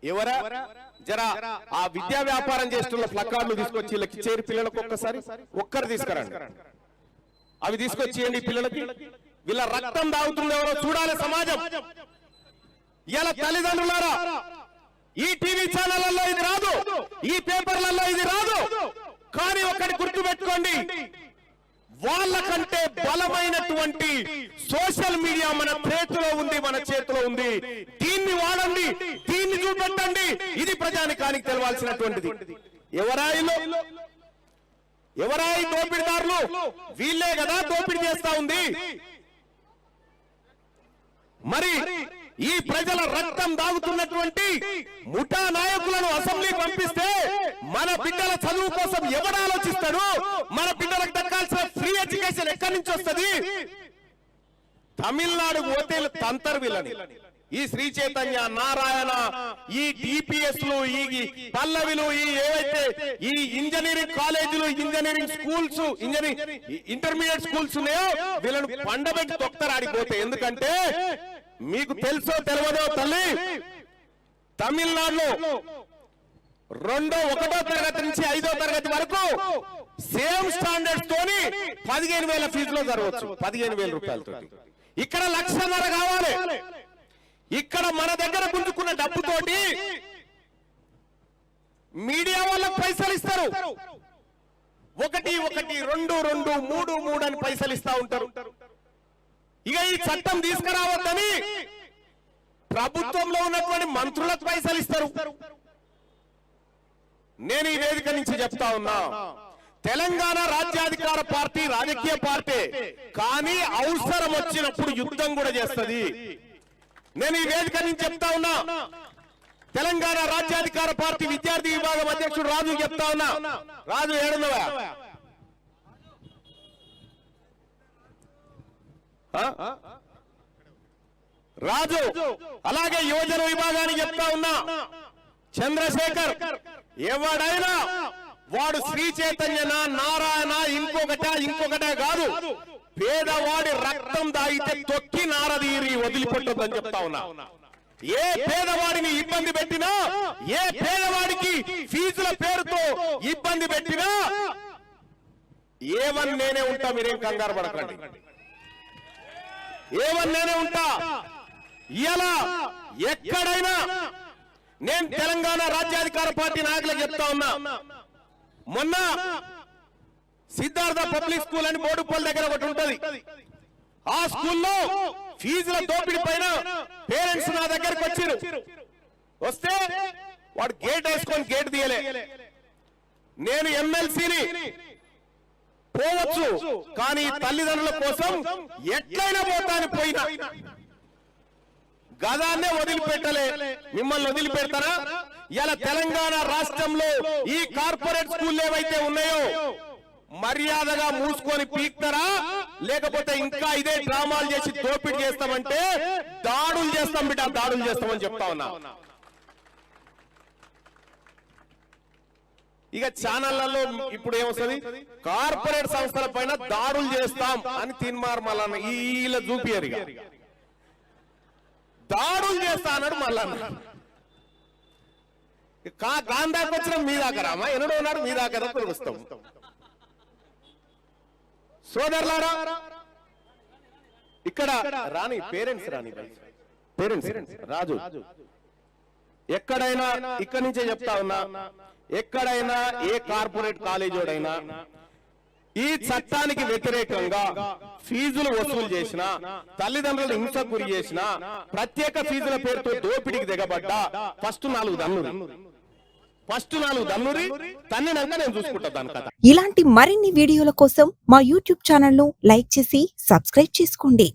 ఎవరా జరా ఆ విద్యా వ్యాపారం చేస్తున్న ప్లకార్డులు తీసుకొచ్చి వీళ్ళకి ఇచ్చేరు పిల్లలకు ఒక్కరు తీసుకురండి. అవి తీసుకొచ్చేయండి పిల్లలకి. వీళ్ళ రక్తం దాగుతుంది ఎవరో చూడాలి సమాజం. ఇలా తల్లిదండ్రులారా, ఈ టీవీ ఛానళ్లలో ఇది రాదు, ఈ పేపర్లలో ఇది రాదు. కానీ ఒకటి గుర్తు పెట్టుకోండి, వాళ్ళకంటే బలమైనటువంటి సోషల్ మీడియా మన చేతిలో ఉంది, మన చేతిలో ఉంది. దీన్ని వాడండి, దీన్ని చూపెట్టండి. ఇది ప్రజానికానికి తెలవాల్సినటువంటిది. ఎవరాయి దోపిడిదారులు? వీళ్ళే కదా దోపిడీ చేస్తా ఉంది. మరి ఈ ప్రజల రక్తం దాగుతున్నటువంటి ముఠా నాయకులను అసెంబ్లీ పంపిస్తే మన బిడ్డల చదువు కోసం ఎవరు ఆలోచిస్తాడు? మన బిడ్డలకు దక్కాల్సిన ఫ్రీ ఎడ్యుకేషన్ ఎక్కడి నుంచి వస్తుంది? తమిళనాడు పోతే తంతర్ వీళ్ళని. ఈ శ్రీ చైతన్య, నారాయణ, ఈ డిపిఎస్లు, ఈ పల్లవిలు, ఈ ఏవైతే ఈ ఇంజనీరింగ్ కాలేజీలు, ఇంజనీరింగ్ స్కూల్స్, ఇంటర్మీడియట్ స్కూల్స్ ఉన్నాయో వీళ్ళను పండబెట్టి తొక్తరాడిపోతే. ఎందుకంటే మీకు తెలుసో తెలియదో తల్లి, తమిళనాడులో 1వ తరగతి నుంచి 5వ తరగతి వరకు సేమ్ స్టాండర్డ్స్ తోని 15,000 ఫీజులో జరగవచ్చు, 15,000 రూపాయలతో. ఇక్కడ 1,50,000 కావాలి. ఇక్కడ మన దగ్గర గుంజుకున్న డబ్బుతోటి మీడియా వాళ్ళకు పైసలు ఇస్తారు. 1, 1, 2, 2, 3, 3 అని పైసలు ఇస్తా ఉంటారు. ఇక ఈ చట్టం తీసుకురావద్దని ప్రభుత్వంలో ఉన్నటువంటి మంత్రులకు పైసలు ఇస్తారు. నేను ఈ వేదిక నుంచి చెప్తా ఉన్నా, తెలంగాణ రాజ్యాధికార పార్టీ రాజకీయ పార్టీ, కానీ అవసరం వచ్చినప్పుడు యుద్ధం కూడా చేస్తుంది. నేను ఈ వేదిక నుంచి చెప్తా ఉన్నా, తెలంగాణ రాజ్యాధికార పార్టీ విద్యార్థి విభాగం అధ్యక్షుడు రాజు చెప్తా ఉన్నా. రాజు ఏడున్నవా? రాజు. అలాగే యువజన విభాగానికి చెప్తా ఉన్నా, చంద్రశేఖర్. ఎవడైనా వాడు శ్రీ చైతన్యనా, నారాయణ, ఇంకొకటే కాదు, పేదవాడి రక్తం దాగితే తొక్కి నారదీరి వదిలిపెట్టొద్దని చెప్తా ఉన్నా. ఏ పేదవాడిని ఇబ్బంది పెట్టినా, ఏ పేదవాడికి ఫీజుల పేరుతో ఇబ్బంది పెట్టినా ఏమని నేనే ఉంటా, మీరేం కంగారు పడకండి. ఏమని నేనే ఉంటా. ఇలా ఎక్కడైనా నేను తెలంగాణ రాజ్యాధికార పార్టీ నాయకులకు చెప్తా ఉన్నా. మొన్న సిద్ధార్థ పబ్లిక్ స్కూల్ అని బోడుపల్లి దగ్గర ఒకటి ఉంటది. ఆ స్కూల్లో ఫీజుల దోపిడీ పైన పేరెంట్స్ నా దగ్గరకు వచ్చారు. వస్తే వాడు గేట్ వేసుకొని గేట్ తీయలే. నేను ఎమ్మెల్సీని పోవచ్చు, కానీ తల్లిదండ్రుల కోసం ఎట్లయినా పోతాను. పోయినా గదాన్నే వదిలిపెట్టలే. మిమ్మల్ని వదిలిపెడతారా? ఇలా తెలంగాణ రాష్ట్రంలో ఈ కార్పొరేట్ స్కూల్ ఏవైతే ఉన్నాయో మర్యాదగా మూసుకొని పీక్తారా, లేకపోతే ఇంకా ఇదే డ్రామాలు చేసి దోపిడీ చేస్తామంటే దాడులు చేస్తాం బిడ్డ, దాడులు చేస్తామని చెప్తా ఉన్నా. ఇక ఛానళ్లలో ఇప్పుడు ఏమొస్తుంది, కార్పొరేట్ సంస్థల పైన దాడులు చేస్తాం అని తీన్మార్ మల్లన్న వీళ్ళ చూపియరు. ఇక దాడులు చేస్తా అన్నాడు మల్లన్న. గాంధాకి వచ్చిన మీ దాకా రామా, ఎన్నడో ఉన్నాడు మీ దాకా వస్తాం. సోదరులారా, ఇక్కడ రాని పేరెంట్స్ రాజు, ఎక్కడైనా ఇక్కడి నుంచే చెప్తా ఉన్నా, ఎక్కడైనా ఏ కార్పొరేట్ కాలేజీడైనా ఈ చట్టానికి వ్యతిరేకంగా ఫీజులు వసూలు చేసినా, తల్లిదండ్రులు హింసకు గురి చేసినా, ప్రత్యేక ఫీజుల పేరుతో దోపిడీకి దిగబడ్డా ఫస్ట్ 4 దన్నురి తన్నినంగా నేను చూసుకుంటా దాని కథ. ఇలాంటి మరిన్ని వీడియోల కోసం మా యూట్యూబ్ ఛానల్ ను లైక్ చేసి సబ్స్క్రైబ్ చేసుకోండి.